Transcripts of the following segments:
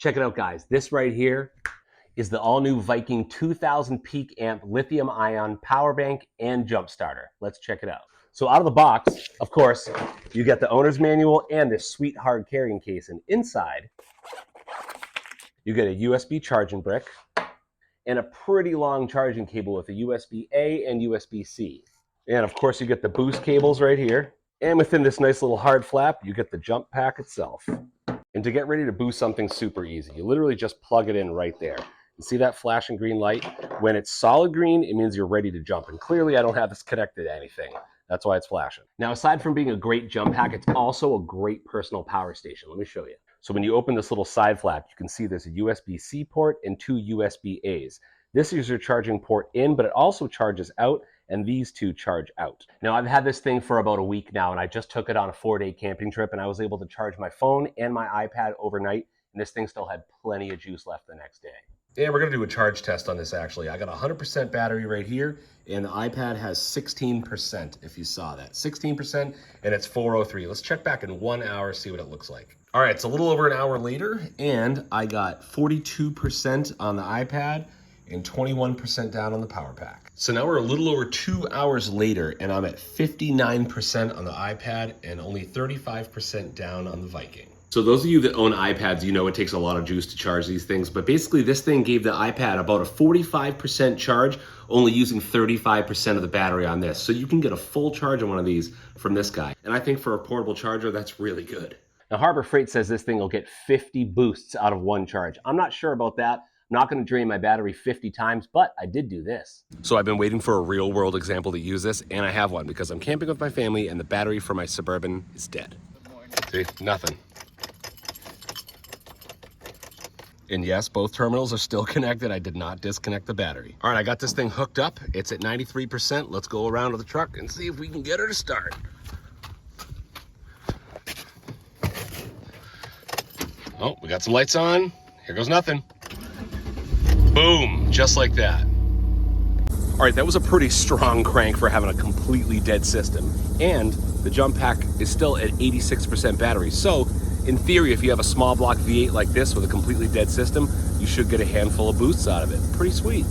Check it out, guys. This right here is the all-new Viking 2000 peak amp lithium-ion power bank and jump starter. Let's check it out. So out of the box, of course, you get the owner's manual and this sweet hard carrying case. And inside, you get a USB charging brick and a pretty long charging cable with a USB-A and USB-C. And of course, you get the boost cables right here. And within this nice little hard flap, you get the jump pack itself. And to get ready to boost something super easy, you literally just plug it in right there. You see that flashing green light? When it's solid green, it means you're ready to jump. And clearly I don't have this connected to anything. That's why it's flashing. Now, aside from being a great jump pack, it's also a great personal power station. Let me show you. So when you open this little side flap, you can see there's a USB-C port and two USB-As. This is your charging port in, but it also charges out, and these two charge out. Now, I've had this thing for about a week now, and I just took it on a 4-day camping trip, and I was able to charge my phone and my iPad overnight, and this thing still had plenty of juice left the next day. And we're gonna do a charge test on this actually. I got a 100% battery right here, and the iPad has 16%, if you saw that. 16%, and it's 4:03. Let's check back in 1 hour, see what it looks like. All right, it's a little over an hour later, and I got 42% on the iPad and 21% down on the power pack. So now we're a little over 2 hours later, and I'm at 59% on the iPad and only 35% down on the Viking. So those of you that own iPads, you know it takes a lot of juice to charge these things, but basically this thing gave the iPad about a 45% charge, only using 35% of the battery on this. So you can get a full charge on one of these from this guy. And I think for a portable charger, that's really good. Now, Harbor Freight says this thing will get 50 boosts out of one charge. I'm not sure about that. I'm not going to drain my battery 50 times, but I did do this. So I've been waiting for a real world example to use this, and I have one because I'm camping with my family and the battery for my Suburban is dead. See, nothing. And yes, both terminals are still connected. I did not disconnect the battery. All right, I got this thing hooked up. It's at 93%. Let's go around to the truck and see if we can get her to start. Oh, we got some lights on. Here goes nothing. Boom, just like that. All right, that was a pretty strong crank for having a completely dead system. And the jump pack is still at 86% battery. So in theory, if you have a small block V8 like this with a completely dead system, you should get a handful of boosts out of it. Pretty sweet.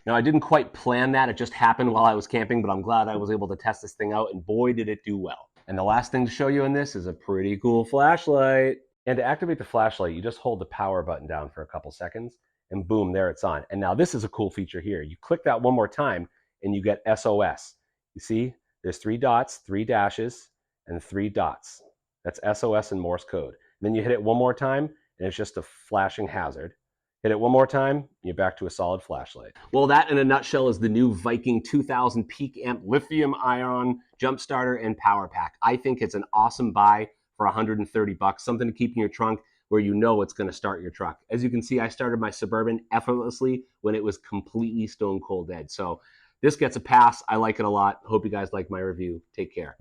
Now, I didn't quite plan that. It just happened while I was camping, but I'm glad I was able to test this thing out, and boy, did it do well. And the last thing to show you in this is a pretty cool flashlight. And to activate the flashlight, you just hold the power button down for a couple seconds, and boom, there it's on. And now this is a cool feature here. You click that one more time, and you get SOS. You see, there's 3 dots, 3 dashes, and 3 dots. That's SOS in Morse code. And then you hit it one more time, and it's just a flashing hazard. Hit it one more time, and you're back to a solid flashlight. Well, that in a nutshell is the new Viking 2000 peak amp lithium-ion jump starter and power pack. I think it's an awesome buy for $130, something to keep in your trunk where you know it's going to start your truck. As you can see, I started my Suburban effortlessly when it was completely stone cold dead. So this gets a pass. I like it a lot. Hope you guys like my review. Take care.